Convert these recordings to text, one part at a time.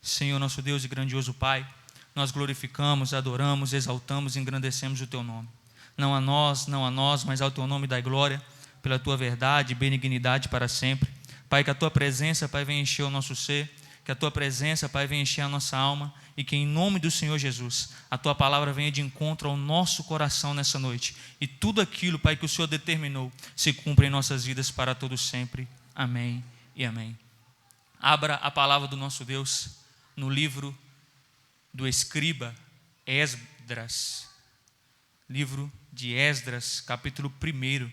Senhor, nosso Deus e grandioso Pai, nós glorificamos, adoramos, exaltamos e engrandecemos o Teu nome. Não a nós, mas ao Teu nome dai glória, pela Tua verdade e benignidade para sempre. Pai, que a Tua presença, Pai, venha encher o nosso ser, que a Tua presença, Pai, venha encher a nossa alma, e que em nome do Senhor Jesus, a Tua palavra venha de encontro ao nosso coração nessa noite, e tudo aquilo, Pai, que o Senhor determinou, se cumpra em nossas vidas para todos sempre. Amém e amém. Abra a palavra do nosso Deus no livro do escriba Esdras, livro de Esdras, capítulo 1.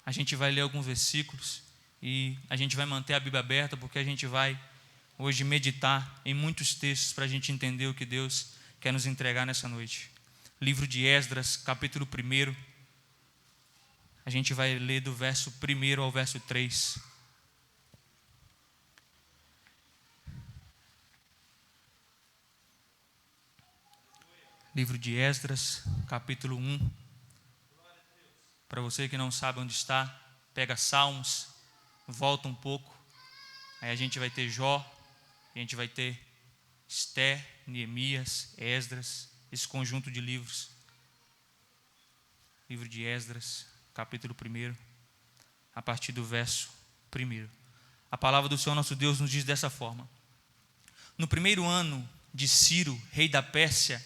A gente vai ler alguns versículos e a gente vai manter a Bíblia aberta, porque a gente vai hoje meditar em muitos textos para a gente entender o que Deus quer nos entregar nessa noite. Livro de Esdras, capítulo 1. A gente vai ler do verso 1 ao verso 3. Livro de Esdras, capítulo 1. Para você que não sabe onde está, pega Salmos, volta um pouco. Aí a gente vai ter Jó, a gente vai ter Esther, Neemias, Esdras, esse conjunto de livros. Livro de Esdras, capítulo 1, a partir do verso 1. A palavra do Senhor nosso Deus nos diz dessa forma: no primeiro ano de Ciro, rei da Pérsia,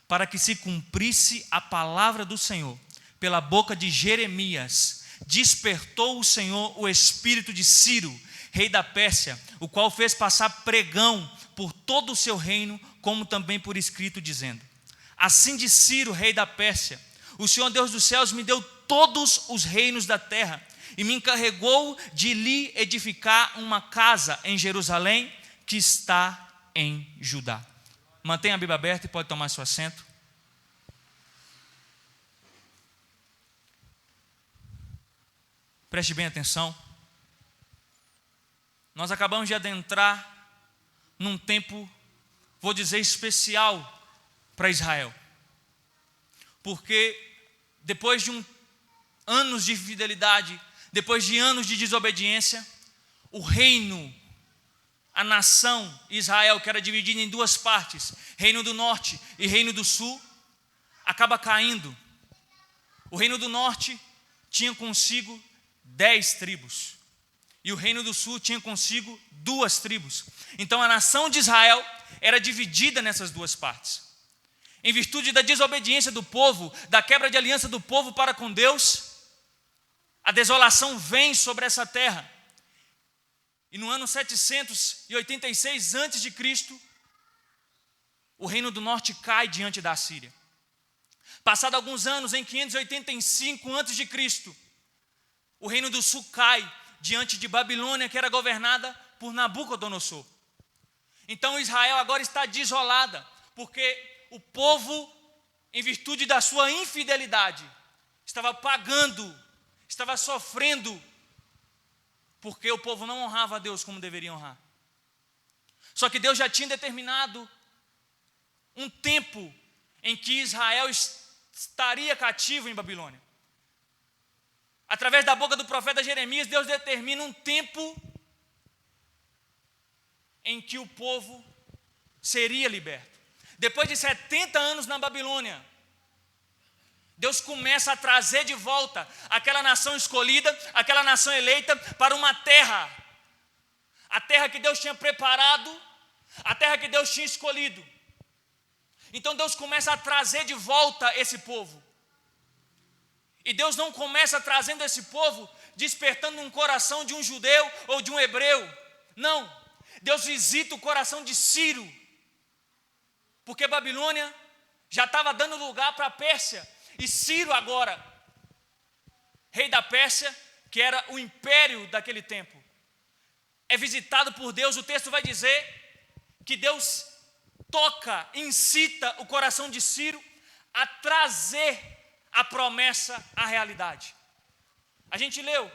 para que se cumprisse a palavra do Senhor, pela boca de Jeremias, despertou o Senhor o espírito de Ciro, rei da Pérsia, o qual fez passar pregão por todo o seu reino, como também por escrito, dizendo: assim diz Ciro, rei da Pérsia: o Senhor Deus dos céus me deu todos os reinos da terra e me encarregou de lhe edificar uma casa em Jerusalém, que está em Judá. Mantenha a Bíblia aberta e pode tomar seu assento. Preste bem atenção. Nós acabamos de adentrar num tempo, vou dizer, especial para Israel. Porque depois de anos de infidelidade, depois de anos de desobediência, o reino, a nação Israel, que era dividida em duas partes, reino do norte e reino do sul, acaba caindo. O reino do norte tinha consigo 10 tribos, e o reino do sul tinha consigo 2 tribos. Então a nação de Israel era dividida nessas duas partes. Em virtude da desobediência do povo, da quebra de aliança do povo para com Deus, a desolação vem sobre essa terra. E no ano 786 a.C., o reino do norte cai diante da Assíria. Passado alguns anos, em 585 a.C., o reino do sul cai diante de Babilônia, que era governada por Nabucodonosor. Então Israel agora está desolada, porque o povo, em virtude da sua infidelidade, estava pagando, estava sofrendo, porque o povo não honrava a Deus como deveria honrar. Só que Deus já tinha determinado um tempo em que Israel estaria cativo em Babilônia. Através da boca do profeta Jeremias, Deus determina um tempo em que o povo seria liberto. Depois de 70 anos na Babilônia, Deus começa a trazer de volta aquela nação escolhida, aquela nação eleita, para uma terra. A terra que Deus tinha preparado, a terra que Deus tinha escolhido. Então Deus começa a trazer de volta esse povo. E Deus não começa trazendo esse povo, despertando um coração de um judeu ou de um hebreu. Não. Deus visita o coração de Ciro. Porque Babilônia já estava dando lugar para a Pérsia. E Ciro agora, rei da Pérsia, que era o império daquele tempo, é visitado por Deus. O texto vai dizer que Deus toca, incita o coração de Ciro a trazer a promessa à realidade. A gente leu,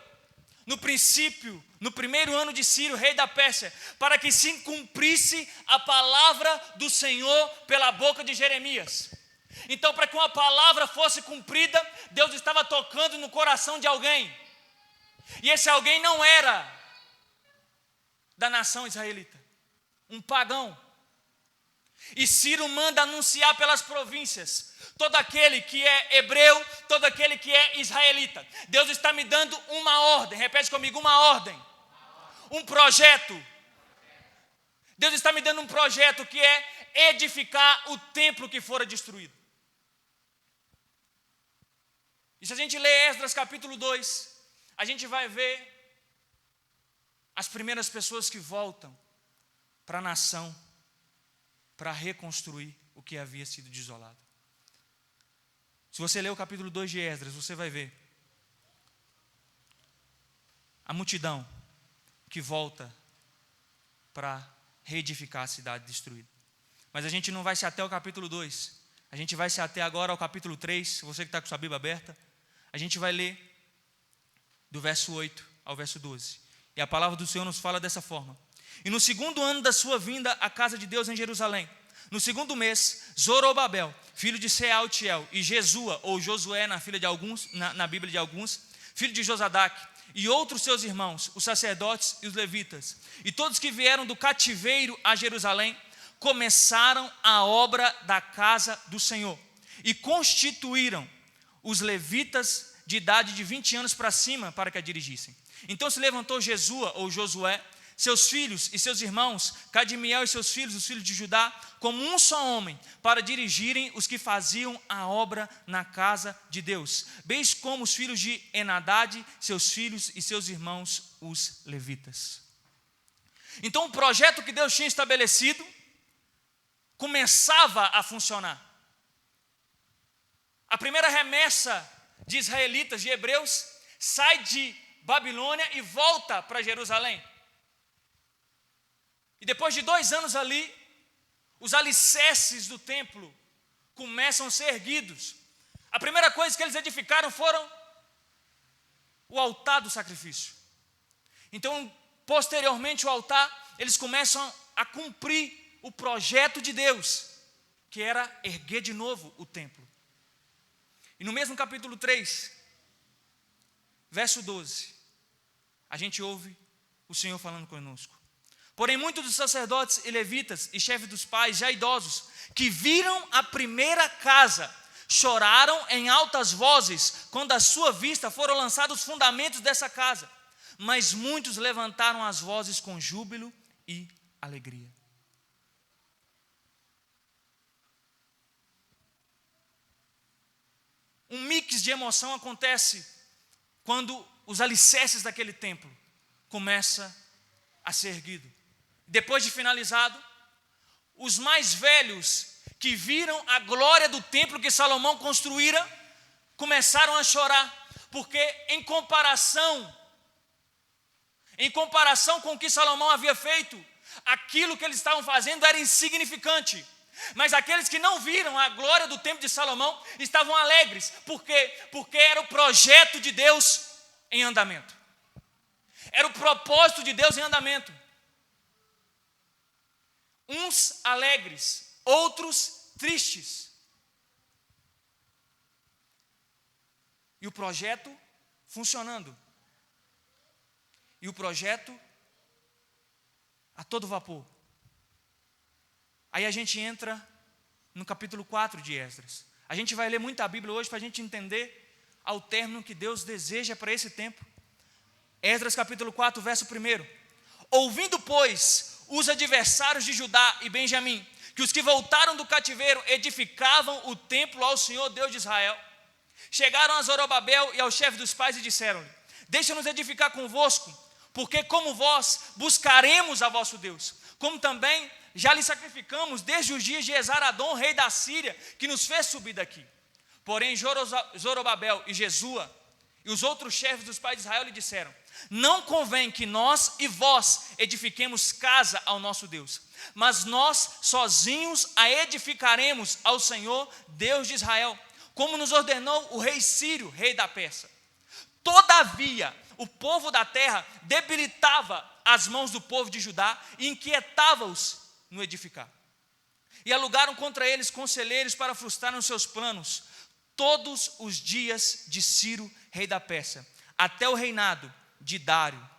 no princípio, no primeiro ano de Ciro, rei da Pérsia, para que se cumprisse a palavra do Senhor pela boca de Jeremias. Então, para que uma palavra fosse cumprida, Deus estava tocando no coração de alguém. E esse alguém não era da nação israelita, um pagão. E Ciro manda anunciar pelas províncias: todo aquele que é hebreu, todo aquele que é israelita. Deus está me dando uma ordem, repete comigo, uma ordem, um projeto. Deus está me dando um projeto que é edificar o templo que fora destruído. E se a gente lê Esdras capítulo 2, a gente vai ver as primeiras pessoas que voltam para a nação, para reconstruir o que havia sido desolado. Se você ler o capítulo 2 de Esdras, você vai ver a multidão que volta para reedificar a cidade destruída. Mas a gente não vai se até o capítulo 2, a gente vai se até agora ao capítulo 3, você que está com sua Bíblia aberta, a gente vai ler do verso 8 ao verso 12. E a palavra do Senhor nos fala dessa forma: e no segundo ano da sua vinda à casa de Deus em Jerusalém, no segundo mês, Zorobabel, filho de Sealtiel, e Jesua, ou Josué na Bíblia de alguns, filho de Josadaque, e outros seus irmãos, os sacerdotes e os levitas, e todos que vieram do cativeiro a Jerusalém, começaram a obra da casa do Senhor, e constituíram os levitas de idade de 20 anos para cima para que a dirigissem. Então se levantou Jesua, ou Josué, seus filhos e seus irmãos, Cadmiel e seus filhos, os filhos de Judá, como um só homem, para dirigirem os que faziam a obra na casa de Deus, bem como os filhos de Enadade, seus filhos e seus irmãos, os levitas. Então o projeto que Deus tinha estabelecido começava a funcionar. A primeira remessa de israelitas, de hebreus, sai de Babilônia e volta para Jerusalém. E depois de 2 anos ali, os alicerces do templo começam a ser erguidos. A primeira coisa que eles edificaram foram o altar do sacrifício. Então, posteriormente ao altar, eles começam a cumprir o projeto de Deus, que era erguer de novo o templo. E no mesmo capítulo 3, verso 12, a gente ouve o Senhor falando conosco: porém muitos dos sacerdotes e levitas e chefes dos pais, já idosos, que viram a primeira casa, choraram em altas vozes, quando à sua vista foram lançados os fundamentos dessa casa. Mas muitos levantaram as vozes com júbilo e alegria. Um mix de emoção acontece quando os alicerces daquele templo começam a ser erguidos. Depois de finalizado, os mais velhos que viram a glória do templo que Salomão construíra começaram a chorar, porque em comparação com o que Salomão havia feito, aquilo que eles estavam fazendo era insignificante. Mas aqueles que não viram a glória do templo de Salomão estavam alegres. Por quê? Porque era o projeto de Deus em andamento. Era o propósito de Deus em andamento. Uns alegres, outros tristes. E o projeto funcionando. E o projeto a todo vapor. Aí a gente entra no capítulo 4 de Esdras. A gente vai ler muita Bíblia hoje para a gente entender ao término que Deus deseja para esse tempo. Esdras capítulo 4, verso 1. Ouvindo, pois, os adversários de Judá e Benjamim, que os que voltaram do cativeiro edificavam o templo ao Senhor Deus de Israel, chegaram a Zorobabel e ao chefe dos pais e disseram-lhe: deixa-nos edificar convosco, porque como vós buscaremos a vosso Deus, como também já lhe sacrificamos desde os dias de Esaradom, rei da Síria, que nos fez subir daqui. Porém Zorobabel e Jesua e os outros chefes dos pais de Israel lhe disseram: não convém que nós e vós edifiquemos casa ao nosso Deus, mas nós sozinhos a edificaremos ao Senhor Deus de Israel, como nos ordenou o rei Sírio, rei da Pérsia. Todavia o povo da terra debilitava as mãos do povo de Judá e inquietava-os no edificar. E alugaram contra eles conselheiros para frustrarem os seus planos todos os dias de Ciro, rei da Pérsia, até o reinado de Dário.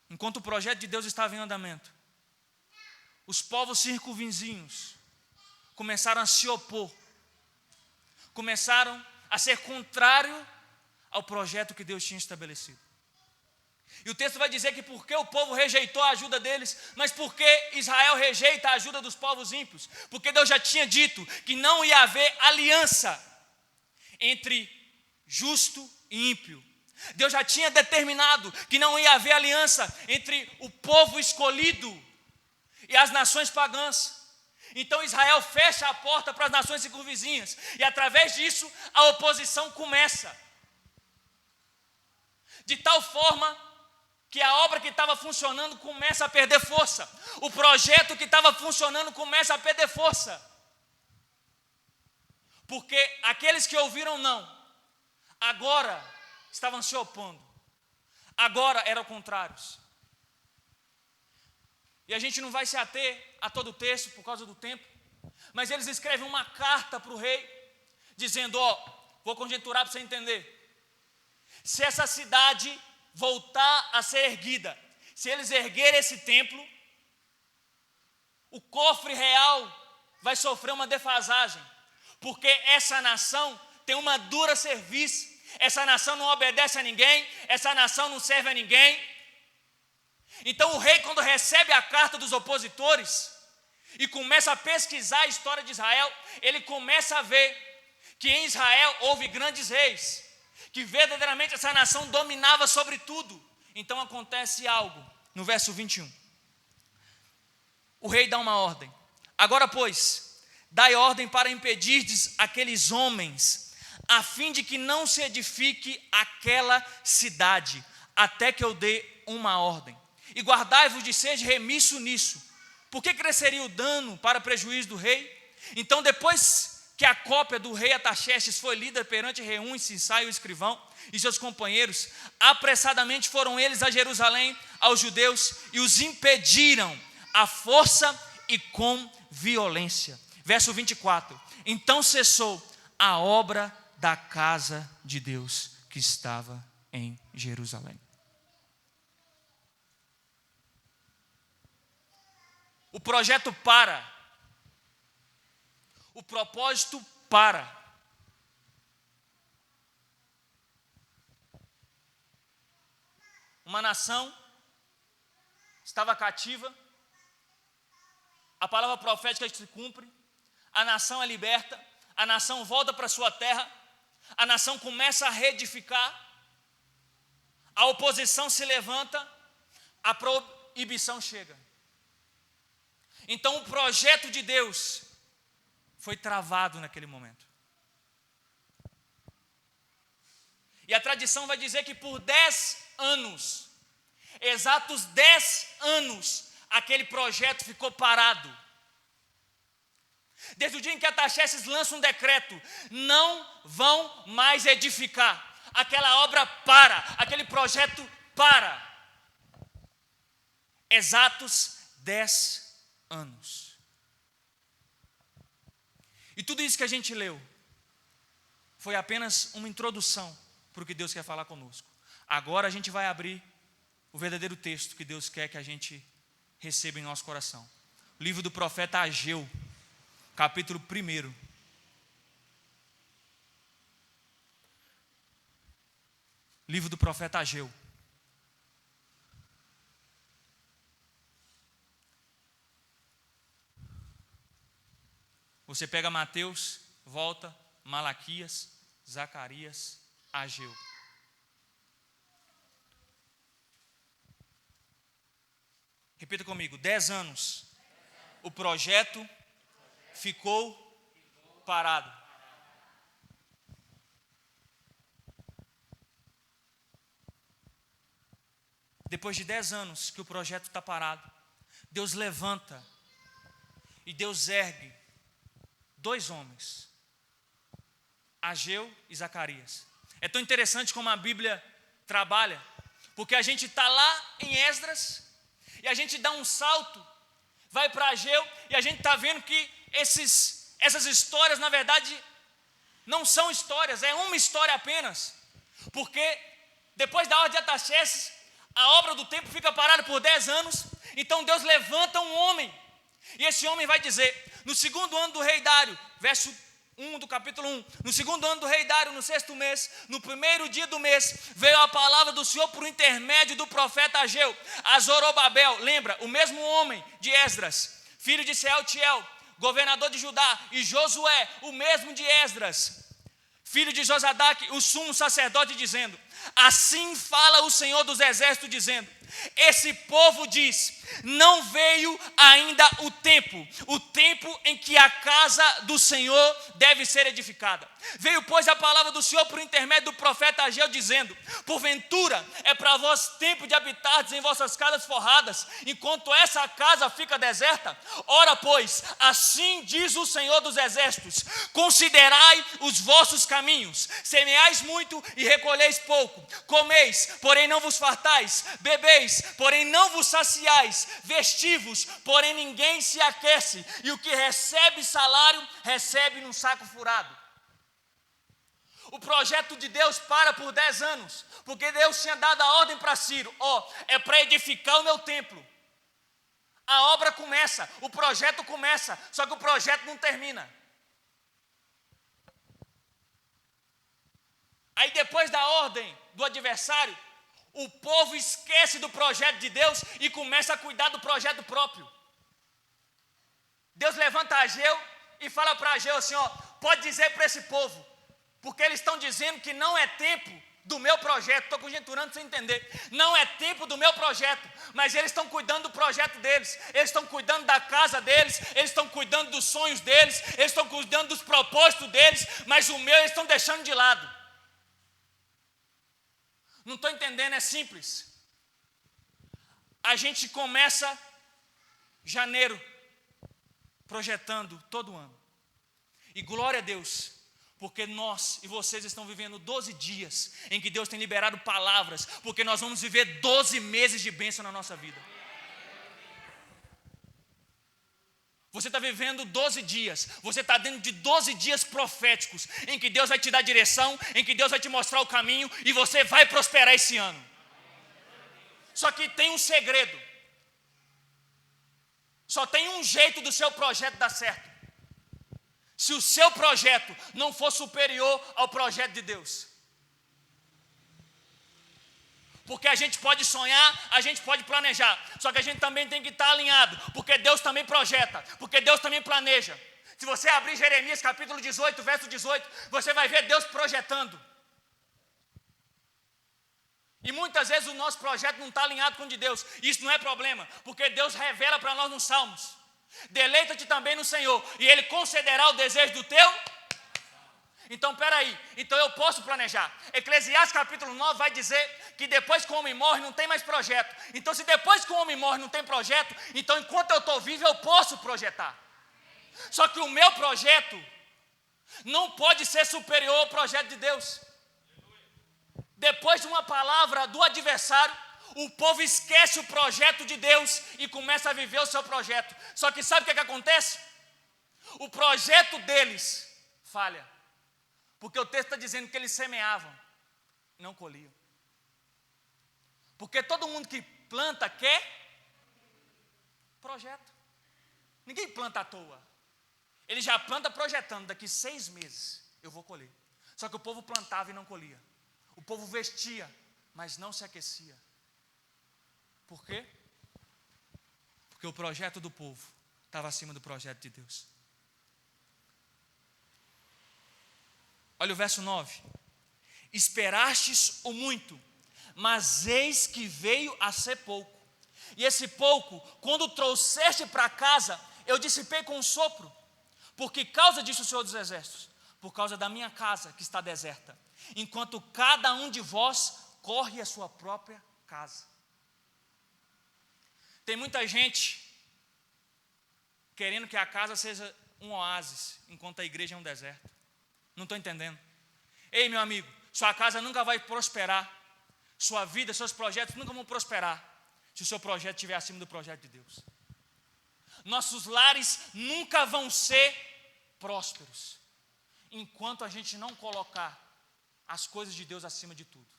Enquanto o projeto de Deus estava em andamento, os povos circunvizinhos começaram a se opor, começaram a ser contrário ao projeto que Deus tinha estabelecido. E o texto vai dizer que porque o povo rejeitou a ajuda deles, mas porque Israel rejeita a ajuda dos povos ímpios, porque Deus já tinha dito que não ia haver aliança entre justo e ímpio. Deus já tinha determinado que não ia haver aliança entre o povo escolhido e as nações pagãs. Então Israel fecha a porta para as nações circunvizinhas, e através disso a oposição começa. De tal forma que a obra que estava funcionando começa a perder força. O projeto que estava funcionando começa a perder força. Porque aqueles que ouviram não, agora estavam se opondo. Agora eram contrários. E a gente não vai se ater a todo o texto por causa do tempo, mas eles escrevem uma carta para o rei, dizendo, vou conjecturar para você entender. Se essa cidade voltar a ser erguida, se eles erguerem esse templo, o cofre real vai sofrer uma defasagem, porque essa nação tem uma dura serviço, essa nação não obedece a ninguém, essa nação não serve a ninguém. Então o rei, quando recebe a carta dos opositores e começa a pesquisar a história de Israel, ele começa a ver que em Israel houve grandes reis, que verdadeiramente essa nação dominava sobre tudo. Então acontece algo no verso 21. O rei dá uma ordem. Agora, pois, dai ordem para impedirdes aqueles homens, a fim de que não se edifique aquela cidade, até que eu dê uma ordem. E guardai-vos de ser remisso nisso. Por que cresceria o dano para prejuízo do rei? Então, depois que a cópia do rei Artaxerxes foi lida perante Reum, Sinsai, o escrivão, e seus companheiros, apressadamente foram eles a Jerusalém, aos judeus, e os impediram à força e com violência. Verso 24. Então cessou a obra da casa de Deus que estava em Jerusalém. O projeto para. O propósito para. Uma nação estava cativa, a palavra profética se cumpre, a nação é liberta, a nação volta para sua terra, a nação começa a reedificar, a oposição se levanta, a proibição chega. Então o projeto de Deus foi travado naquele momento. E a tradição vai dizer que por 10 anos, exatos 10 anos, aquele projeto ficou parado. Desde o dia em que Artaxerxes lança um decreto, não vão mais edificar. Aquela obra para, aquele projeto para. Exatos 10 anos. E tudo isso que a gente leu foi apenas uma introdução para o que Deus quer falar conosco. Agora a gente vai abrir o verdadeiro texto que Deus quer que a gente receba em nosso coração. O livro do profeta Ageu, capítulo 1. Livro do profeta Ageu. Você pega Mateus, volta, Malaquias, Zacarias, Ageu. Repita comigo, 10 anos. O projeto ficou parado. Depois de 10 anos que o projeto está parado, Deus levanta e Deus ergue 2 homens, Ageu e Zacarias. É tão interessante como a Bíblia trabalha, porque a gente está lá em Esdras e a gente dá um salto, vai para Ageu e a gente está vendo que essas histórias, na verdade, não são histórias, é uma história apenas. Porque depois da ordem de Artaxerxes, a obra do templo fica parada por 10 anos. Então Deus levanta um homem. E esse homem vai dizer, no segundo ano do rei Dário, verso 1 do capítulo 1, no segundo ano do rei Dário, no 6º mês, no primeiro dia do mês, veio a palavra do Senhor por intermédio do profeta Ageu, a Zorobabel, lembra, o mesmo homem de Esdras, filho de Sealtiel, governador de Judá, e Josué, o mesmo de Esdras, filho de Josadaque, o sumo sacerdote, dizendo, assim fala o Senhor dos exércitos, dizendo, esse povo diz, não veio ainda o tempo em que a casa do Senhor deve ser edificada. Veio, pois, a palavra do Senhor por intermédio do profeta Ageu, dizendo, porventura é para vós tempo de habitardes em vossas casas forradas, enquanto essa casa fica deserta? Ora, pois, assim diz o Senhor dos exércitos, considerai os vossos caminhos, semeais muito e recolheis pouco, comeis, porém não vos fartais, bebeis, porém não vos saciais, vestivos, porém ninguém se aquece, e o que recebe salário, recebe num saco furado. O projeto de Deus para por 10 anos, porque Deus tinha dado a ordem para Ciro, é para edificar o meu templo. A obra começa, o projeto começa, só que o projeto não termina. Aí depois da ordem do adversário, o povo esquece do projeto de Deus e começa a cuidar do projeto próprio. Deus levanta Ageu e fala para Ageu assim, pode dizer para esse povo, porque eles estão dizendo que não é tempo do meu projeto, estou conjecturando sem entender, não é tempo do meu projeto, mas eles estão cuidando do projeto deles, eles estão cuidando da casa deles, eles estão cuidando dos sonhos deles, eles estão cuidando dos propósitos deles, mas o meu eles estão deixando de lado. Não estou entendendo, é simples. A gente começa janeiro projetando todo ano. E glória a Deus, porque nós e vocês estão vivendo 12 dias em que Deus tem liberado palavras, porque nós vamos viver 12 meses de bênção na nossa vida. Você está vivendo 12 dias, você está dentro de 12 dias proféticos, em que Deus vai te dar direção, em que Deus vai te mostrar o caminho, e você vai prosperar esse ano. Só que tem um segredo, só tem um jeito do seu projeto dar certo. Se o seu projeto não for superior ao projeto de Deus. Porque a gente pode sonhar, a gente pode planejar, só que a gente também tem que estar alinhado, porque Deus também projeta, porque Deus também planeja. Se você abrir Jeremias capítulo 18, verso 18, você vai ver Deus projetando. E muitas vezes o nosso projeto não está alinhado com o de Deus. Isso não é problema, porque Deus revela para nós nos Salmos. Deleita-te também no Senhor, e Ele concederá o desejo do teu. Então, peraí, então eu posso planejar. Eclesiastes capítulo 9 vai dizer que depois que o homem morre não tem mais projeto. Então, se depois que o homem morre não tem projeto, então enquanto eu estou vivo eu posso projetar. Só que o meu projeto não pode ser superior ao projeto de Deus. Depois de uma palavra do adversário, o povo esquece o projeto de Deus e começa a viver o seu projeto. Só que sabe o que acontece? O projeto deles falha. Porque o texto está dizendo que eles semeavam, não colhiam. Porque todo mundo que planta quer projeto. Ninguém planta à toa. Ele já planta projetando, daqui 6 meses eu vou colher. Só que o povo plantava e não colhia. O povo vestia, mas não se aquecia. Por quê? Porque o projeto do povo estava acima do projeto de Deus. Olha o verso 9. Esperastes o muito, mas eis que veio a ser pouco. E esse pouco, quando trouxeste para casa, eu dissipei com um sopro. Por que causa disso o Senhor dos Exércitos? Por causa da minha casa que está deserta, enquanto cada um de vós corre a sua própria casa. Tem muita gente querendo que a casa seja um oásis, enquanto a igreja é um deserto. Não estou entendendo. Ei, meu amigo, sua casa nunca vai prosperar. Sua vida, seus projetos nunca vão prosperar se o seu projeto estiver acima do projeto de Deus. nossos lares nunca vão ser prósperos, enquanto a gente não colocar as coisas de Deus acima de tudo.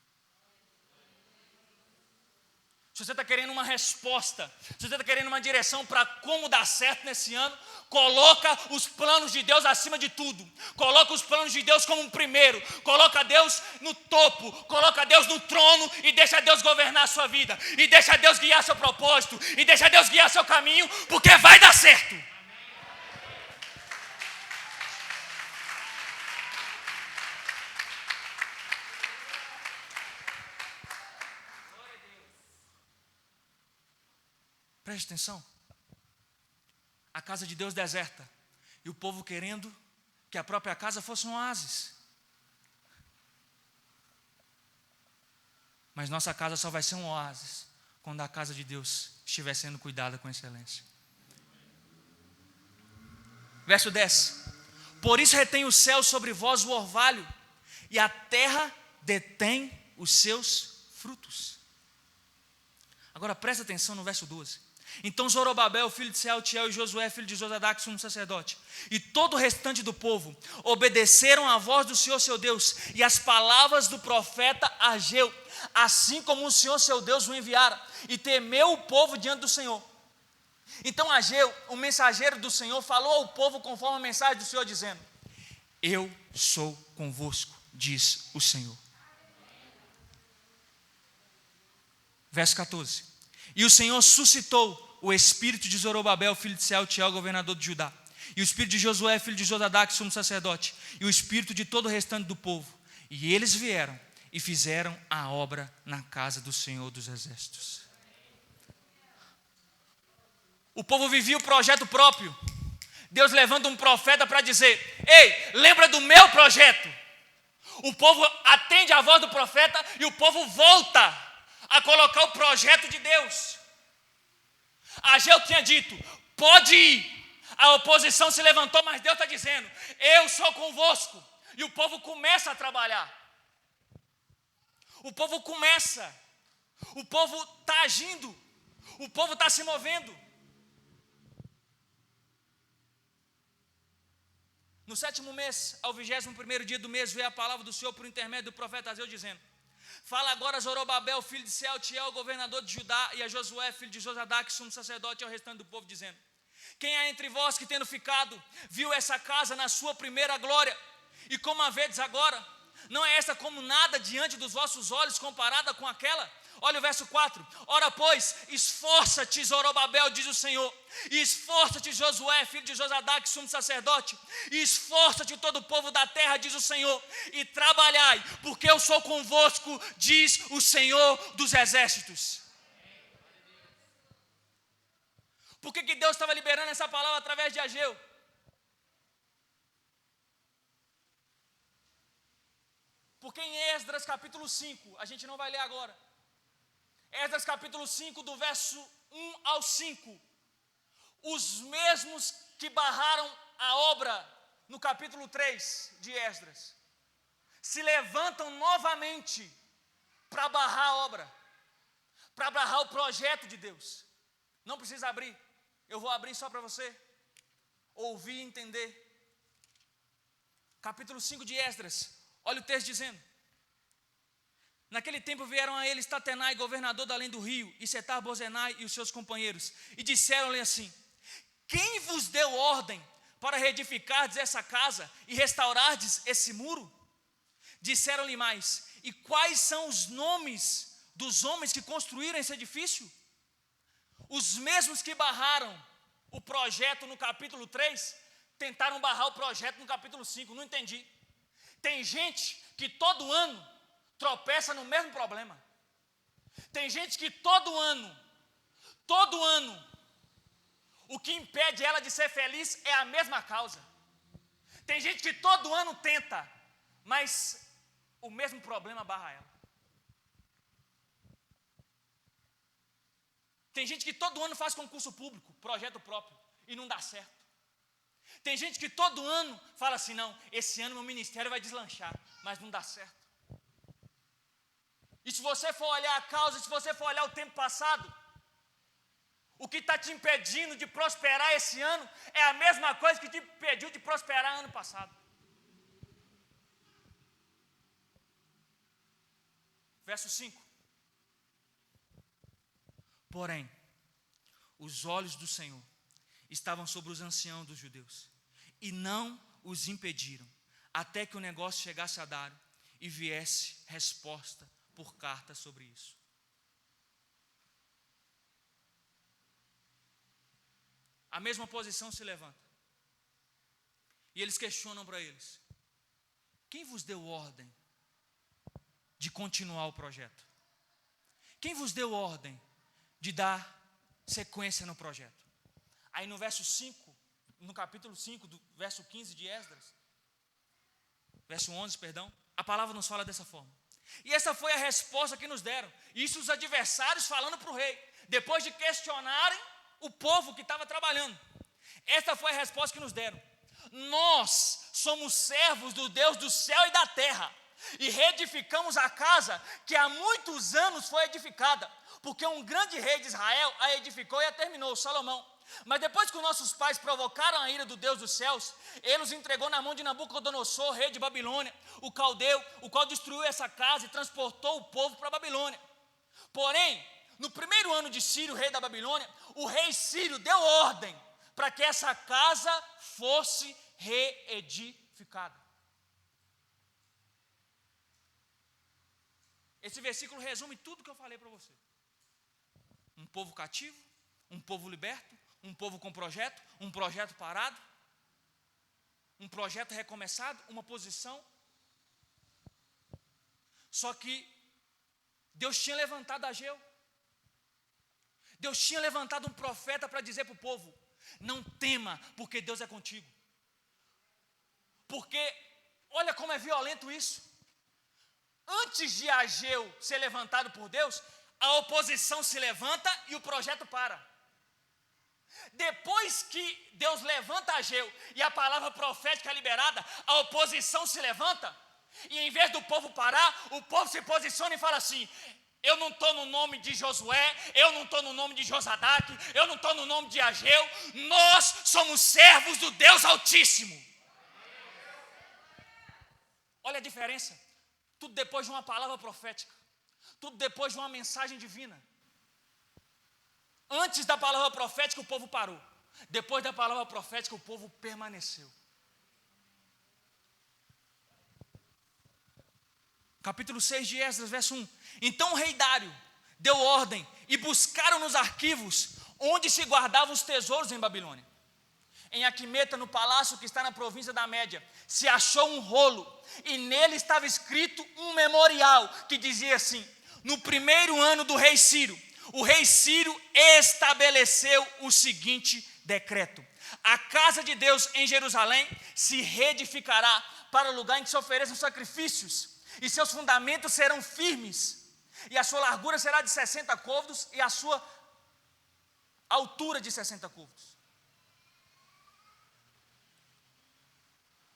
Se você está querendo uma resposta, se você está querendo uma direção para como dar certo nesse ano, coloca os planos de Deus acima de tudo. Coloca os planos de Deus como primeiro. Coloca Deus no topo. Coloca Deus no trono e deixa Deus governar a sua vida. E deixa Deus guiar seu propósito. E deixa Deus guiar seu caminho, porque vai dar certo. Preste atenção. A casa de Deus deserta e o povo querendo que a própria casa fosse um oásis. Mas nossa casa só vai ser um oásis quando a casa de Deus estiver sendo cuidada com excelência. Verso 10. Por isso retém o céu sobre vós o orvalho, e a terra detém os seus frutos. Agora presta atenção no verso 12. Então Zorobabel, filho de Sealtiel, e Josué, filho de Josadac, sumo sacerdote, e todo o restante do povo obedeceram à voz do Senhor seu Deus e às palavras do profeta Ageu, assim como o Senhor seu Deus o enviara, e temeu o povo diante do Senhor. Então Ageu, o mensageiro do Senhor, falou ao povo conforme a mensagem do Senhor, dizendo: eu sou convosco, diz o Senhor. Verso 14. E o Senhor suscitou o espírito de Zorobabel, filho de Sealtiel, governador de Judá, e o espírito de Josué, filho de Josadac, sumo sacerdote, e o espírito de todo o restante do povo. E eles vieram e fizeram a obra na casa do Senhor dos Exércitos. O povo vivia o projeto próprio. Deus levanta um profeta para dizer: ei, lembra do meu projeto. O povo atende a voz do profeta e o povo volta a colocar o projeto de Deus. Ageu tinha dito: pode ir. A oposição se levantou, mas Deus está dizendo: eu sou convosco. E o povo começa a trabalhar. O povo começa. O povo está agindo. O povo está se movendo. No 7º mês, ao 21º dia do mês, veio a palavra do Senhor por intermédio do profeta Ageu, dizendo: fala agora a Zorobabel, filho de Sealtiel, governador de Judá, e a Josué, filho de Josadac, sumo sacerdote, e ao restante do povo, dizendo: quem há entre vós que, tendo ficado, viu essa casa na sua primeira glória, e como a vedes agora, não é esta como nada diante dos vossos olhos, comparada com aquela? Olha o verso 4. Ora, pois, esforça-te, Zorobabel, diz o Senhor, e esforça-te, Josué, filho de Josadac, sumo sacerdote, e esforça-te todo o povo da terra, diz o Senhor, e trabalhai, porque eu sou convosco, diz o Senhor dos exércitos. Por que Deus estava liberando essa palavra através de Ageu? Porque em Esdras capítulo 5, a gente não vai ler agora, Esdras capítulo 5, do verso 1 ao 5, os mesmos que barraram a obra no capítulo 3 de Esdras, se levantam novamente para barrar a obra, para barrar o projeto de Deus. Não precisa abrir, eu vou abrir só para você ouvir e entender. Capítulo 5 de Esdras, olha o texto dizendo: naquele tempo vieram a eles Tatenai, governador da além do rio, e Setar-Bozenai e os seus companheiros, e disseram-lhe assim: quem vos deu ordem para reedificardes essa casa e restaurardes esse muro? Disseram-lhe mais: e quais são os nomes dos homens que construíram esse edifício? Os mesmos que barraram o projeto no capítulo 3, tentaram barrar o projeto no capítulo 5, não entendi. Tem gente que todo ano tropeça no mesmo problema. Tem gente que todo ano, o que impede ela de ser feliz é a mesma causa. Tem gente que todo ano tenta, mas o mesmo problema barra ela. Tem gente que todo ano faz concurso público, projeto próprio, e não dá certo. Tem gente que todo ano fala assim: não, esse ano meu ministério vai deslanchar, mas não dá certo. E se você for olhar a causa, se você for olhar o tempo passado, O que está te impedindo de prosperar esse ano é a mesma coisa que te impediu de prosperar ano passado. Verso 5. Porém, os olhos do Senhor estavam sobre os anciãos dos judeus e não os impediram, até que o negócio chegasse a Dário e viesse resposta por carta sobre isso. A mesma posição se levanta. E eles questionam para eles: quem vos deu ordem de continuar o projeto? Quem vos deu ordem de dar sequência no projeto? Aí no verso 5, no capítulo 5, do verso 15 de Esdras, verso 11, perdão, a palavra nos fala dessa forma. E essa foi a resposta que nos deram. Isso os adversários falando para o rei, depois de questionarem o povo que estava trabalhando. Essa foi a resposta que nos deram: nós somos servos do Deus do céu e da terra, e reedificamos a casa que há muitos anos foi edificada, porque um grande rei de Israel a edificou e a terminou, Salomão. Mas depois que os nossos pais provocaram a ira do Deus dos céus, ele os entregou na mão de Nabucodonosor, rei de Babilônia, o caldeu, o qual destruiu essa casa e transportou o povo para a Babilônia. Porém, no primeiro ano de Ciro, rei da Babilônia, o rei Ciro deu ordem para que essa casa fosse reedificada. Esse versículo resume tudo que eu falei para você. Um povo cativo, um povo liberto, um povo com projeto, um projeto parado, um projeto recomeçado, uma posição. Só que Deus tinha levantado Ageu. Deus tinha levantado um profeta para dizer para o povo: não tema, porque Deus é contigo. Porque, olha como é violento isso. Antes de Ageu ser levantado por Deus, a oposição se levanta e o projeto para. Depois que Deus levanta Ageu e a palavra profética é liberada, a oposição se levanta, e em vez do povo parar, o povo se posiciona e fala assim: eu não estou no nome de Josué, eu não estou no nome de Josadaque, eu não estou no nome de Ageu, nós somos servos do Deus Altíssimo. Olha a diferença. Tudo depois de uma palavra profética, tudo depois de uma mensagem divina. Antes da palavra profética o povo parou, depois da palavra profética o povo permaneceu. Capítulo 6 de Esdras, verso 1. Então o rei Dário deu ordem e buscaram nos arquivos onde se guardavam os tesouros em Babilônia. Em Aquimeta, no palácio que está na província da Média, se achou um rolo e nele estava escrito um memorial que dizia assim: no primeiro ano do rei Ciro, o rei Ciro estabeleceu o seguinte decreto: a casa de Deus em Jerusalém se reedificará para o lugar em que se ofereçam sacrifícios, e seus fundamentos serão firmes, e a sua largura será de 60 côvados e a sua altura de 60 côvados.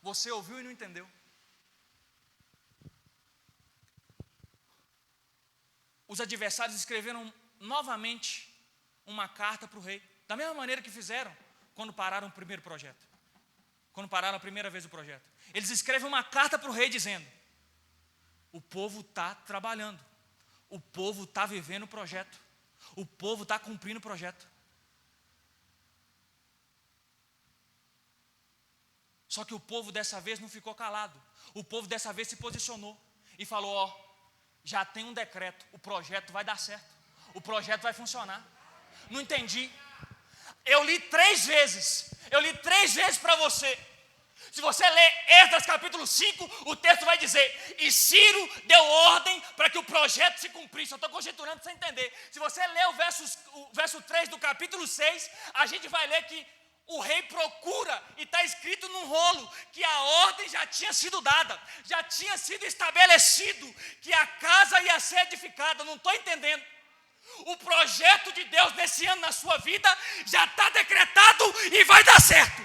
Você ouviu e não entendeu. Os adversários escreveram novamente uma carta para o rei, da mesma maneira que fizeram quando pararam o primeiro projeto, quando pararam a primeira vez o projeto. Eles escrevem uma carta para o rei dizendo: o povo está trabalhando, o povo está vivendo o projeto, o povo está cumprindo o projeto. Só que o povo dessa vez não ficou calado, o povo dessa vez se posicionou e falou: ó, já tem um decreto, o projeto vai dar certo, o projeto vai funcionar. Não entendi. Eu li 3 vezes para você. Se você ler Esdras capítulo 5, o texto vai dizer: e Ciro deu ordem para que o projeto se cumprisse. Eu estou conjecturando para você entender. Se você ler o verso 3 do capítulo 6, a gente vai ler que o rei procura, e está escrito num rolo, que a ordem já tinha sido dada, já tinha sido estabelecido, que a casa ia ser edificada. Não estou entendendo. O projeto de Deus nesse ano na sua vida já está decretado e vai dar certo.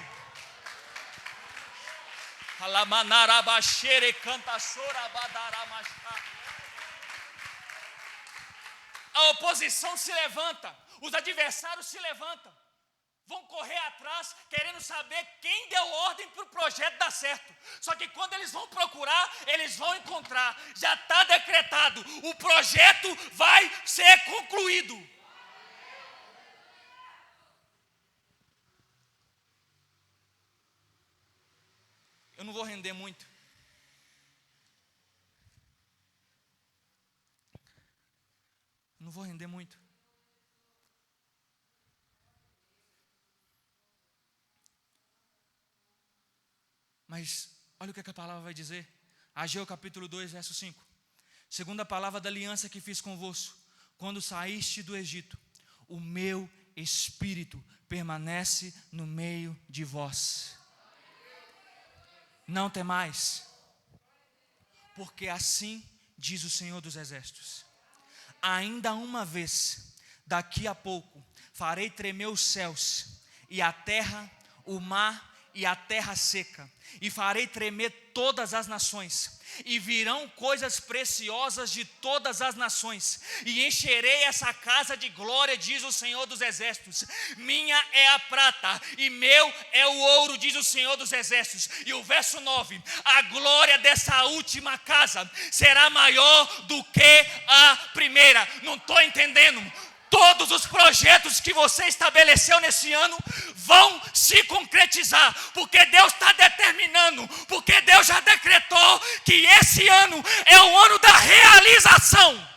A oposição se levanta, os adversários se levantam, vão correr atrás, querendo saber quem deu ordem para o projeto dar certo. Só que quando eles vão procurar, eles vão encontrar. Já está decretado, o projeto vai ser concluído. Eu não vou render muito. Não vou render muito. Mas olha o que a palavra vai dizer. Ageu capítulo 2, verso 5. Segundo a palavra da aliança que fiz convosco, quando saíste do Egito, o meu espírito permanece no meio de vós. Não temais, porque assim diz o Senhor dos Exércitos. Ainda uma vez, daqui a pouco, farei tremer os céus e a terra, o mar e a terra seca, e farei tremer todas as nações, e virão coisas preciosas de todas as nações, e encherei essa casa de glória, diz o Senhor dos Exércitos. Minha é a prata, e meu é o ouro, diz o Senhor dos Exércitos. E o verso 9, a glória dessa última casa será maior do que a primeira. Não estou entendendo. Todos os projetos que você estabeleceu nesse ano vão se concretizar, porque Deus está determinando, porque Deus já decretou que esse ano é o ano da realização.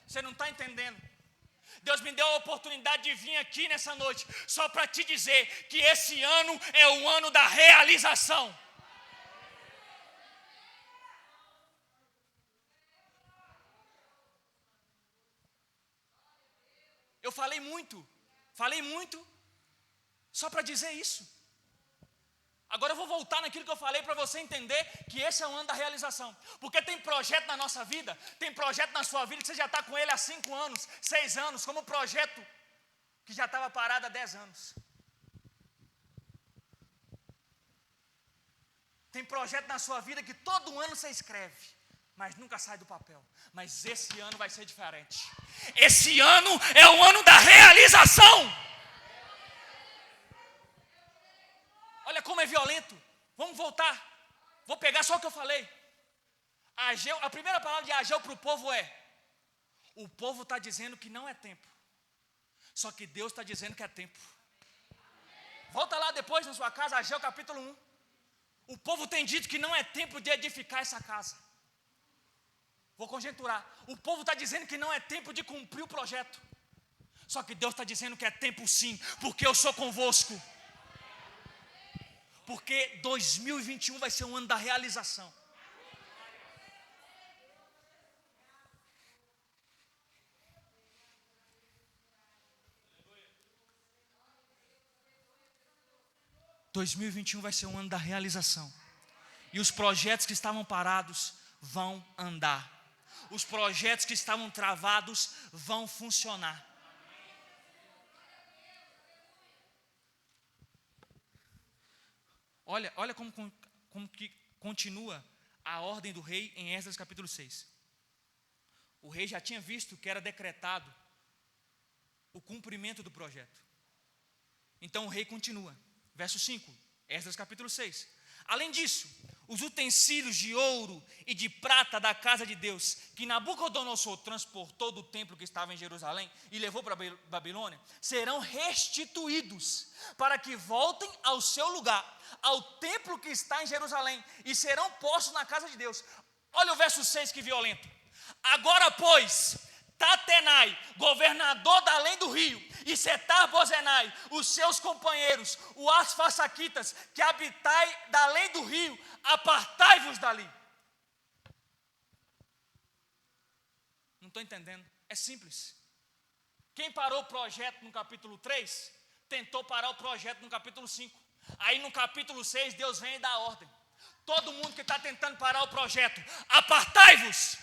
Você não está entendendo. Deus me deu a oportunidade de vir aqui nessa noite só para te dizer que esse ano é o ano da realização. Eu falei muito, só para dizer isso. Agora eu vou voltar naquilo que eu falei para você entender que esse é o ano da realização. Porque tem projeto na nossa vida, tem projeto na sua vida que você já está com ele há 5 anos, 6 anos, como um projeto que já estava parado há 10 anos. Tem projeto na sua vida que todo ano você escreve, mas nunca sai do papel. Mas esse ano vai ser diferente. Esse ano é o ano da realização. Olha como é violento. Vamos voltar. Vou pegar só o que eu falei. Ageu, a primeira palavra de Ageu para o povo é: o povo está dizendo que não é tempo, só que Deus está dizendo que é tempo. Volta lá depois na sua casa, Ageu capítulo 1. O povo tem dito que não é tempo de edificar essa casa. Vou conjecturar. O povo está dizendo que não é tempo de cumprir o projeto. Só que Deus está dizendo que é tempo sim, porque eu sou convosco. Porque 2021 vai ser um ano da realização. – 2021 vai ser um ano da realização. E os projetos que estavam parados vão andar. Os projetos que estavam travados vão funcionar. Olha como que continua a ordem do rei em Esdras capítulo 6. O rei já tinha visto que era decretado o cumprimento do projeto. Então o rei continua. Verso 5, Esdras capítulo 6. Além disso, os utensílios de ouro e de prata da casa de Deus, que Nabucodonosor transportou do templo que estava em Jerusalém e levou para a Babilônia, serão restituídos para que voltem ao seu lugar, ao templo que está em Jerusalém, e serão postos na casa de Deus. Olha o verso 6, que violento. Agora, pois, Tatenai, governador da além do rio, e Setar-Bozenai, os seus companheiros, os Asfasaquitas, que habitai da além do rio, apartai-vos dali. Não estou entendendo, é simples. Quem parou o projeto no capítulo 3, tentou parar o projeto no capítulo 5. Aí no capítulo 6, Deus vem e dá ordem. Todo mundo que está tentando parar o projeto, apartai-vos.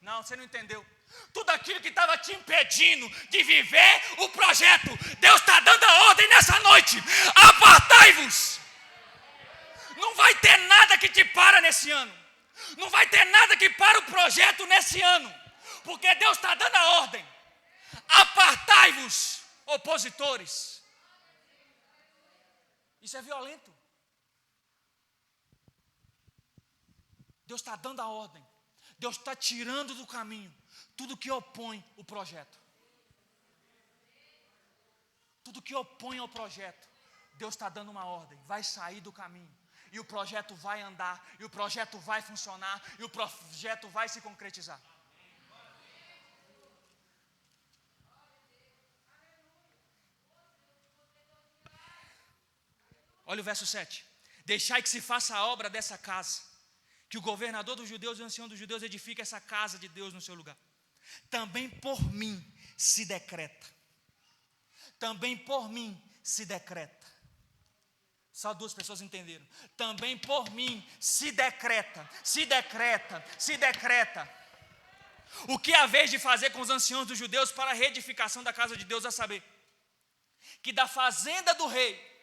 Não, você não entendeu. Tudo aquilo que estava te impedindo de viver o projeto, Deus está dando a ordem nessa noite: apartai-vos. Não vai ter nada que te para nesse ano. Não vai ter nada que pare o projeto nesse ano, porque Deus está dando a ordem. Apartai-vos, opositores. Isso é violento. Deus está dando a ordem. Deus está tirando do caminho tudo que opõe o projeto. Tudo que opõe ao projeto, Deus está dando uma ordem. Vai sair do caminho. E o projeto vai andar. E o projeto vai funcionar. E o projeto vai se concretizar. Olha o verso 7. Deixai que se faça a obra dessa casa, que o governador dos judeus e o ancião dos judeus edifique essa casa de Deus no seu lugar. Também por mim se decreta. Também por mim se decreta. Só duas pessoas entenderam. Também por mim se decreta. Se decreta. Se decreta. O que há vez de fazer com os anciãos dos judeus para a reedificação da casa de Deus, a saber, que da fazenda do rei,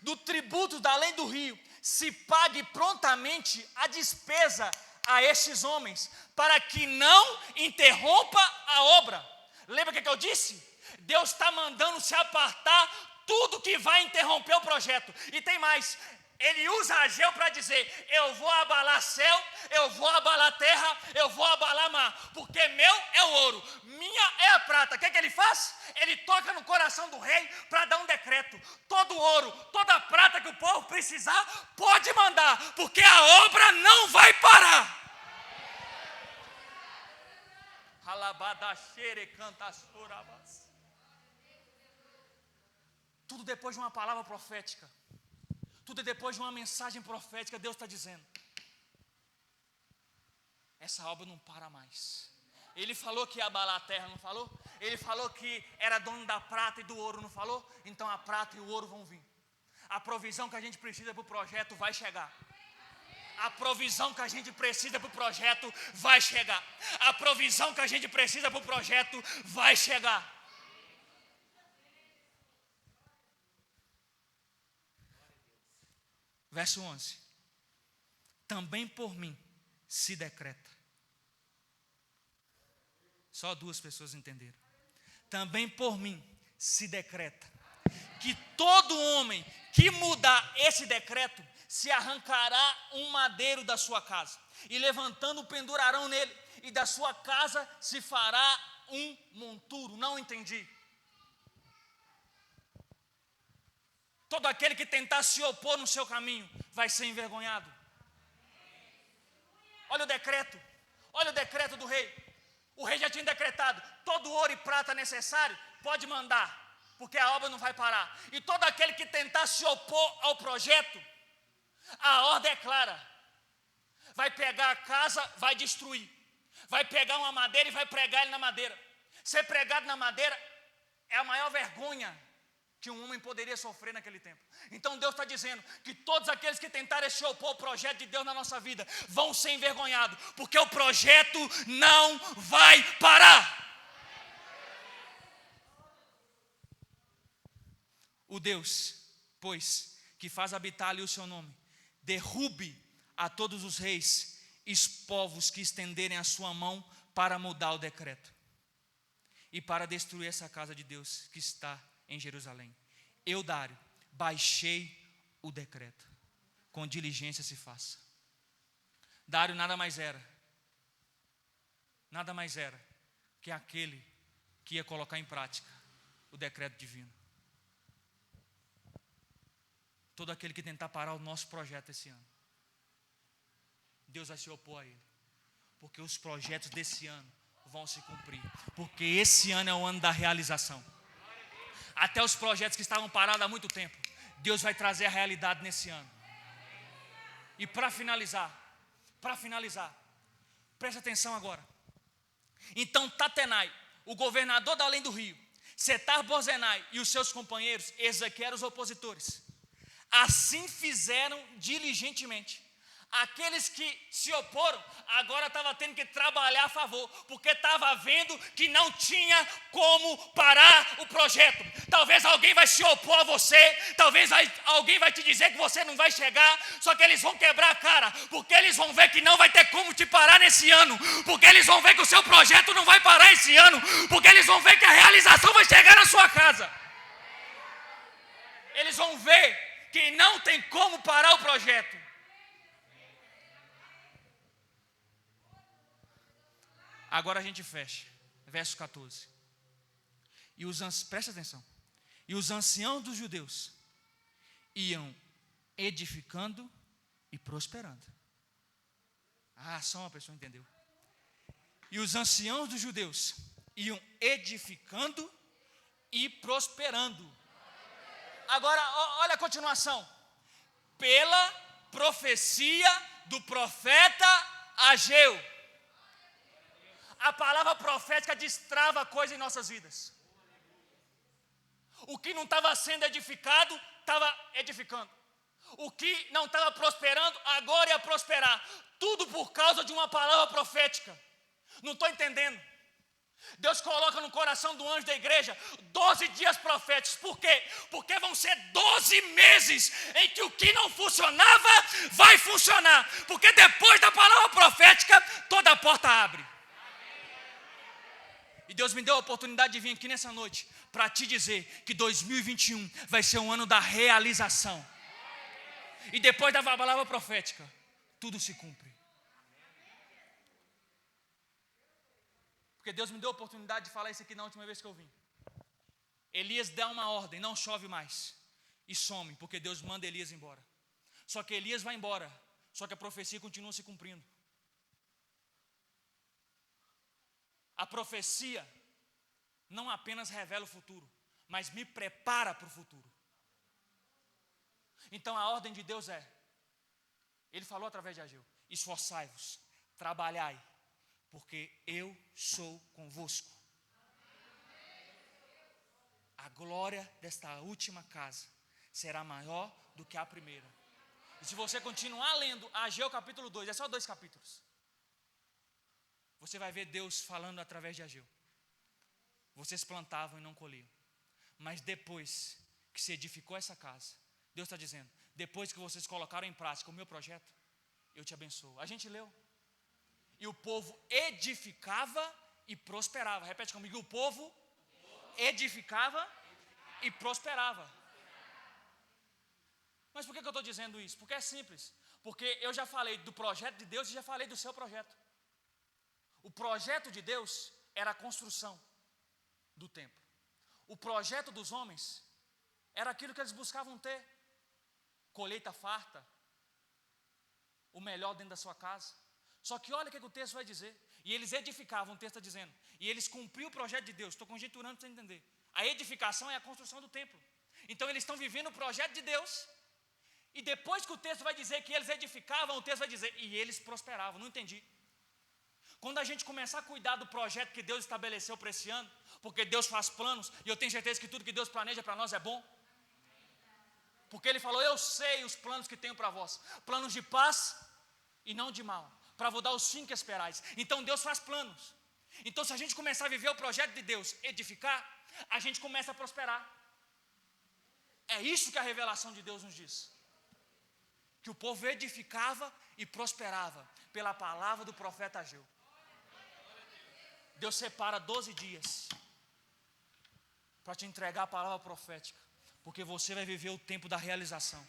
do tributo da além do rio, se pague prontamente a despesa a estes homens, para que não interrompa a obra. Lembra o que eu disse? Deus está mandando se apartar tudo que vai interromper o projeto. E tem mais, ele usa Ageu para dizer: eu vou abalar céu, eu vou abalar terra, eu vou abalar mar, porque meu é o ouro, minha é a prata. O que ele faz? Ele toca no coração do rei para dar um decreto. Todo ouro, toda prata que o povo precisar, pode mandar, porque a obra não vai parar. Tudo depois de uma palavra profética. Tudo depois de uma mensagem profética, Deus está dizendo: essa obra não para mais. Ele falou que ia abalar a terra, não falou? Ele falou que era dono da prata e do ouro, não falou? Então a prata e o ouro vão vir. A provisão que a gente precisa para o projeto vai chegar. A provisão que a gente precisa para o projeto vai chegar. A provisão que a gente precisa para o projeto vai chegar. Verso 11. Também por mim se decreta. Só duas pessoas entenderam. Também por mim se decreta que todo homem que mudar esse decreto se arrancará um madeiro da sua casa, e levantando pendurarão nele, e da sua casa se fará um monturo. Não entendi. Todo aquele que tentar se opor no seu caminho vai ser envergonhado. Olha o decreto do rei. O rei já tinha decretado: todo ouro e prata necessário pode mandar, porque a obra não vai parar. E todo aquele que tentar se opor ao projeto, a ordem é clara: vai pegar a casa, vai destruir, vai pegar uma madeira e vai pregar ele na madeira. Ser pregado na madeira é a maior vergonha que um homem poderia sofrer naquele tempo. Então Deus está dizendo que todos aqueles que tentarem se opor ao projeto de Deus na nossa vida vão ser envergonhados, porque o projeto não vai parar. O Deus, pois, que faz habitar ali o seu nome, derrube a todos os reis e povos que estenderem a sua mão para mudar o decreto e para destruir essa casa de Deus que está em Jerusalém. Eu, Dário, baixei o decreto. Com diligência se faça. Dário nada mais era que aquele que ia colocar em prática o decreto divino. Todo aquele que tentar parar o nosso projeto esse ano, Deus vai se opor a ele, porque os projetos desse ano vão se cumprir, porque esse ano é o ano da realização. Até os projetos que estavam parados há muito tempo, Deus vai trazer a realidade nesse ano. E para finalizar, preste atenção agora. Então Tatenai, o governador da além do rio, Setar-Bozenai e os seus companheiros, esses aqui eram os opositores, assim fizeram diligentemente, Aqueles que se oporam, agora estavam tendo que trabalhar a favor, porque estava vendo que não tinha como parar o projeto. Talvez alguém vai se opor a você, talvez alguém vai te dizer que você não vai chegar, só que eles vão quebrar a cara, porque eles vão ver que não vai ter como te parar nesse ano, porque eles vão ver que o seu projeto não vai parar esse ano, porque eles vão ver que a realização vai chegar na sua casa. Eles vão ver que não tem como parar o projeto. Agora a gente fecha, verso 14. Presta atenção. E os anciãos dos judeus iam edificando e prosperando. Só uma pessoa entendeu. E os anciãos dos judeus iam edificando e prosperando. Agora, olha a continuação. Pela profecia do profeta Ageu. A palavra profética destrava coisa em nossas vidas. O que não estava sendo edificado, estava edificando. O que não estava prosperando, agora ia prosperar. Tudo por causa de uma palavra profética. Não estou entendendo. Deus coloca no coração do anjo da igreja 12 dias proféticos. Por quê? Porque vão ser 12 meses em que o que não funcionava vai funcionar. Porque depois da palavra profética, toda a porta abre. E Deus me deu a oportunidade de vir aqui nessa noite para te dizer que 2021 vai ser um ano da realização. E depois da palavra profética, tudo se cumpre. Porque Deus me deu a oportunidade de falar isso aqui na última vez que eu vim. Elias dá uma ordem, não chove mais. E some, porque Deus manda Elias embora. Só que Elias vai embora, só que a profecia continua se cumprindo. A profecia não apenas revela o futuro, mas me prepara para o futuro. Então a ordem de Deus Ele falou através de Ageu: esforçai-vos, trabalhai, porque eu sou convosco. A glória desta última casa será maior do que a primeira. E se você continuar lendo Ageu capítulo 2, é só 2 capítulos, você vai ver Deus falando através de Ageu. Vocês plantavam e não colhiam, mas depois que se edificou essa casa, Deus está dizendo: depois que vocês colocaram em prática o meu projeto, eu te abençoo. A gente leu. E o povo edificava e prosperava. Repete comigo: o povo edificava e prosperava. Mas por que eu estou dizendo isso? Porque é simples. Porque eu já falei do projeto de Deus e já falei do seu projeto. O projeto de Deus era a construção do templo. O projeto dos homens era aquilo que eles buscavam ter: colheita farta, o melhor dentro da sua casa. Só que olha o que o texto vai dizer. E eles edificavam, o texto está dizendo. E eles cumpriam o projeto de Deus. Estou conjecturando para você entender. A edificação é a construção do templo. Então eles estão vivendo o projeto de Deus. E depois que o texto vai dizer que eles edificavam, o texto vai dizer: e eles prosperavam. Não entendi. Quando a gente começar a cuidar do projeto que Deus estabeleceu para esse ano, porque Deus faz planos, e eu tenho certeza que tudo que Deus planeja para nós é bom. Porque Ele falou: eu sei os planos que tenho para vós, planos de paz e não de mal, para vos dar os fins que esperais. Então Deus faz planos. Então se a gente começar a viver o projeto de Deus, edificar, a gente começa a prosperar. É isso que a revelação de Deus nos diz. Que o povo edificava e prosperava pela palavra do profeta Ageu. Deus separa 12 dias para te entregar a palavra profética, porque você vai viver o tempo da realização.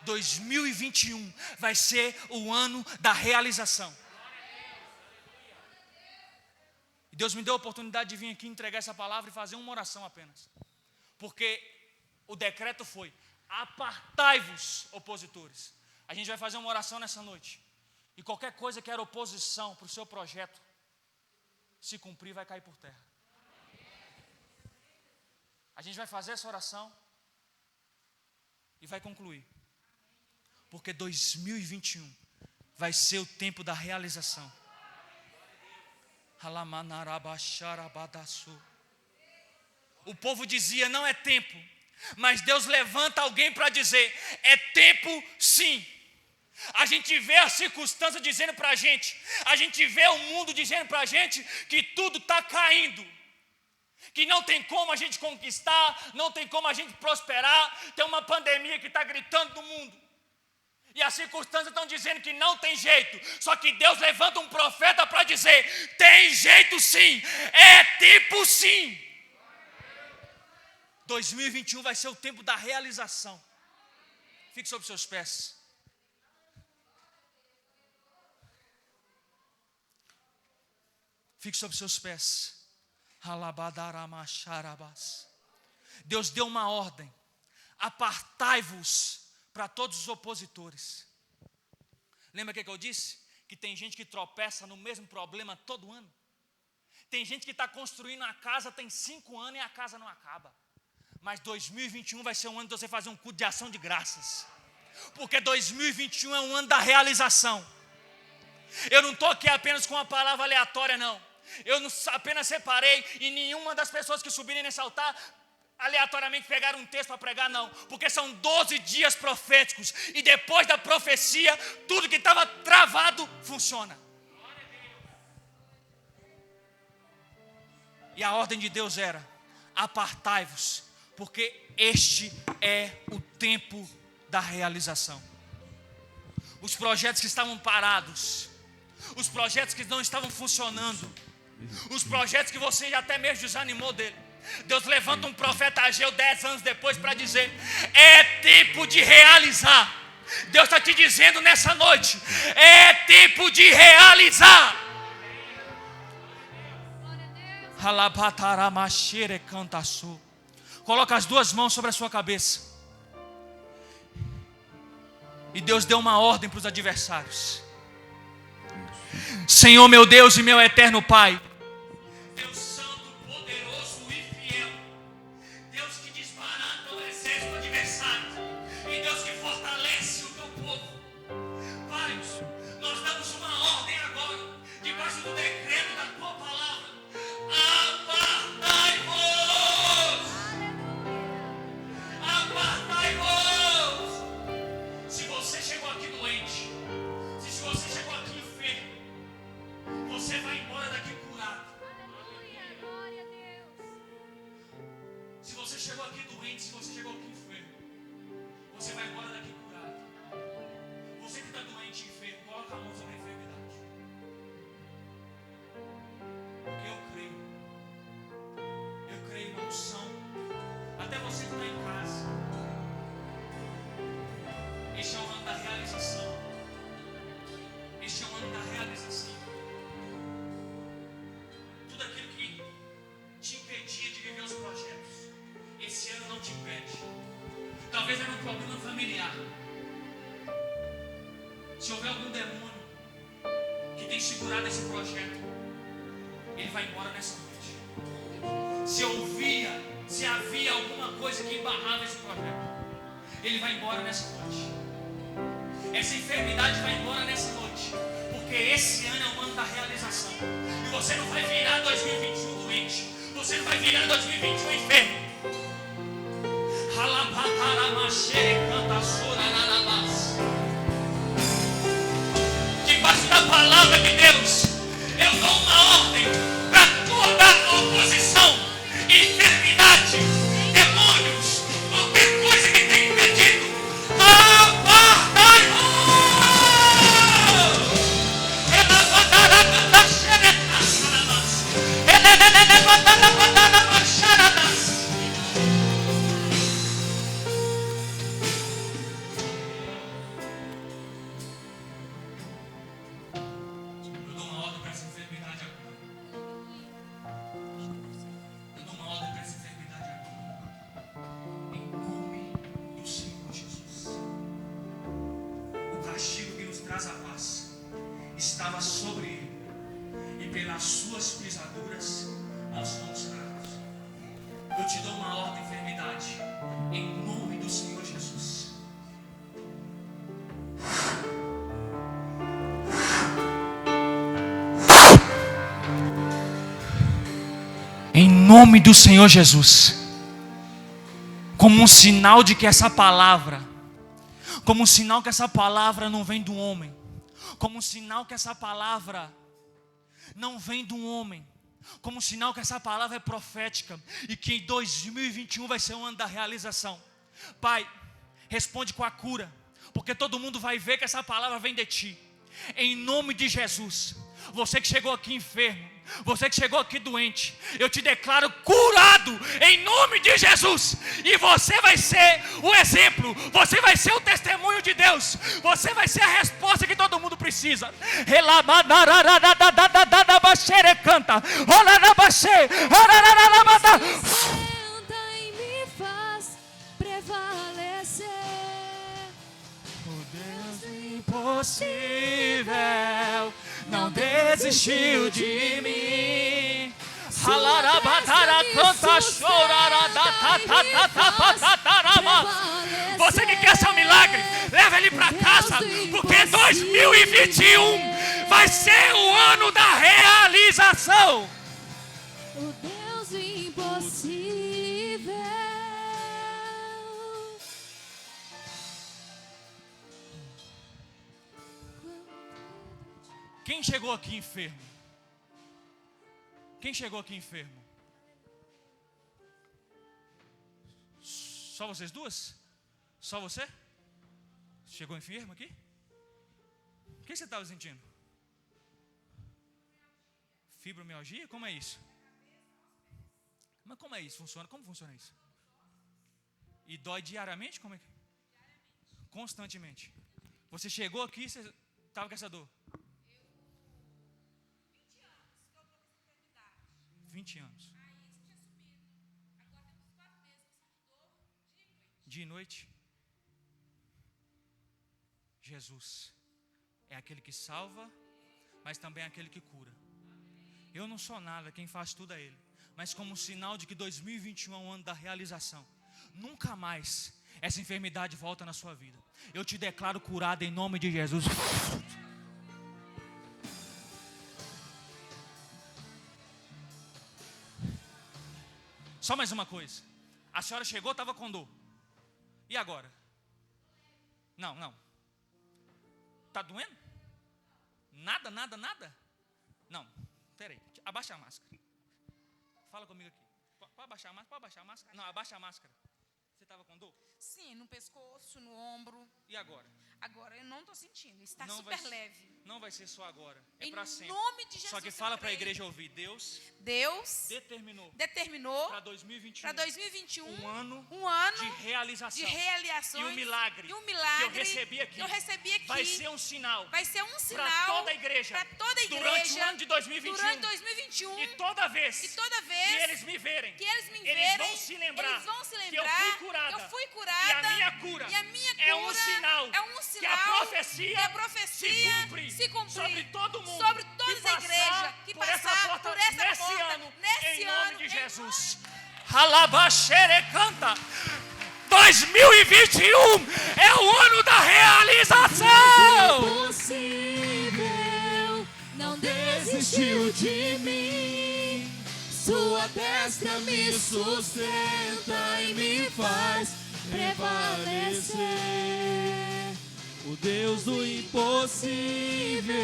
2021 vai ser o ano da realização. E Deus me deu a oportunidade de vir aqui entregar essa palavra e fazer uma oração apenas. Porque o decreto foi: apartai-vos, opositores. A gente vai fazer uma oração nessa noite. E qualquer coisa que era oposição para o seu projeto se cumprir, vai cair por terra. A gente vai fazer essa oração e vai concluir. Porque 2021 vai ser o tempo da realização. O povo dizia: não é tempo. Mas Deus levanta alguém para dizer: é tempo sim. A gente vê a circunstância dizendo para a gente, a gente vê o mundo dizendo para a gente que tudo está caindo, que não tem como a gente conquistar, não tem como a gente prosperar, tem uma pandemia que está gritando no mundo. E as circunstâncias estão dizendo que não tem jeito. Só que Deus levanta um profeta para dizer, tem jeito sim, é tipo sim. 2021 vai ser o tempo da realização. Fique sobre seus pés. Fique sobre seus pés. Deus deu uma ordem. Apartai-vos para todos os opositores. Lembra o que eu disse? Que tem gente que tropeça no mesmo problema todo ano. Tem gente que está construindo a casa, tem 5 anos e a casa não acaba. Mas 2021 vai ser um ano de você fazer um culto de ação de graças. Porque 2021 é um ano da realização. Eu não estou aqui apenas com uma palavra aleatória, não. Eu não apenas separei e nenhuma das pessoas que subirem nesse altar aleatoriamente pegaram um texto para pregar, não. Porque são 12 dias proféticos. E depois da profecia, tudo que estava travado funciona. E a ordem de Deus era: apartai-vos, porque este é o tempo da realização. Os projetos que estavam parados, os projetos que não estavam funcionando, os projetos que você já até mesmo desanimou dele, Deus levanta um profeta Ageu 10 anos depois para dizer: é tempo de realizar. Deus está te dizendo nessa noite: é tempo de realizar. Coloca as 2 mãos sobre a sua cabeça. E Deus deu uma ordem para os adversários. Senhor meu Deus e meu eterno Pai, Deus santo, poderoso e fiel, Deus que desbarata o exército adversário, e Deus que fortalece o teu povo. Pai, nós damos uma ordem agora, debaixo do decreto da tua palavra: apartai-vos! Apartai-vos! Se você chegou aqui doente, se você chegou aqui enfermo, você vai embora daqui curado. Glória a Deus. Se você chegou aqui doente, se você chegou aqui enfermo, você vai embora daqui curado. Você que está doente e enfermo, coloca a mão sobre a enfermidade. Porque eu creio na unção. Até você que está em casa. Este é o ano da realização. Este é o ano da realização. Tudo aquilo que te impedia de viver os projetos, esse ano não te impede. Talvez era um problema familiar. Se houver algum demônio que tem segurado esse projeto, ele vai embora nessa noite. Se havia alguma coisa que embarrava esse projeto, ele vai embora nessa noite. Essa enfermidade vai embora nessa noite. Porque esse ano é o ano da realização. E você não vai virar 2021 doente. Você não vai virar 2021 enfermo. Debaixo da palavra de Deus, eu dou uma ordem para toda a oposição, enfermidade, demônios, qualquer coisa que tenha impedido. Estava sobre ele, e pelas suas pisaduras nós fomos curados. Eu te dou uma ordem, enfermidade, em nome do Senhor Jesus. Em nome do Senhor Jesus, como um sinal de que essa palavra, como um sinal que essa palavra não vem do homem, como um sinal que essa palavra não vem do homem, como um sinal que essa palavra é profética e que em 2021 vai ser o ano da realização. Pai, responde com a cura, porque todo mundo vai ver que essa palavra vem de Ti. Em nome de Jesus, você que chegou aqui enfermo, você que chegou aqui doente, eu te declaro curado em nome de Jesus. E você vai ser o exemplo, você vai ser o testemunho de Deus, você vai ser a resposta que todo mundo precisa. Canta. Senta e me faz prevalecer. O Deus do impossível não desistiu de mim. Você que quer seu milagre, leva ele para casa, porque 2021 vai ser o ano da realização. O Deus do impossível. Quem chegou aqui enfermo? Quem chegou aqui enfermo? Só vocês duas? Só você? Chegou enfermo aqui? O que você estava sentindo? Fibromialgia? Como é isso? Mas como é isso? Funciona? Como funciona isso? E dói diariamente? Como é que? Constantemente. Você chegou aqui, você estava com essa dor? 20 anos. Dia e noite. Jesus é aquele que salva, mas também é aquele que cura. Eu não sou nada, quem faz tudo é Ele. Mas como um sinal de que 2021 é um ano da realização, nunca mais essa enfermidade volta na sua vida. Eu te declaro curado em nome de Jesus. Só mais uma coisa. A senhora chegou, estava com dor. E agora? Não. Está doendo? Nada? Não. Peraí. Abaixa a máscara. Fala comigo aqui. Pode abaixar a máscara? Pode abaixar a máscara? Não, abaixa a máscara. Você estava com dor? Sim, no pescoço, no ombro. E agora? Agora eu não estou sentindo, está Não super vai- leve. Não vai ser só agora. É Em para sempre. nome de Jesus. Só que eu fala para a creio. igreja ouvir. Deus Deus determinou determinou para 2021 para 2021 um ano ano de realização. de realizações. E o milagre que eu recebi aqui vai ser um sinal vai ser um sinal para toda a igreja para toda a igreja durante o ano de 2021. durante 2021. E toda vez E toda que vez eles me verem, eles eles vão se lembrar que eu fui curada. que eu fui E curada. a minha cura E a minha é um cura sinal é um que sinal a profecia que a profecia se cumpre sobre todo mundo sobre que toda a passar igreja que por essa passar porta por essa nesse porta ano, nesse em ano, nome de em Jesus. Alabaxere canta. 2021 é o ano da realização. Impossível não desistiu de mim. Sua destra me sustenta e me faz prevalecer. O Deus do impossível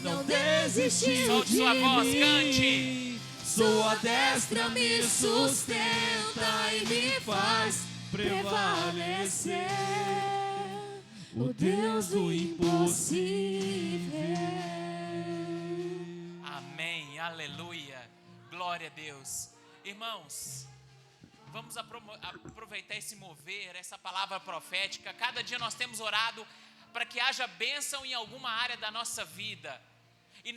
não desistiu Solte de sua voz, mim. cante. Sua destra me sustenta e me faz prevalecer. O Deus do impossível. Amém, aleluia, glória a Deus. Irmãos, vamos aproveitar esse mover, essa palavra profética. Cada dia nós temos orado para que haja bênção em alguma área da nossa vida.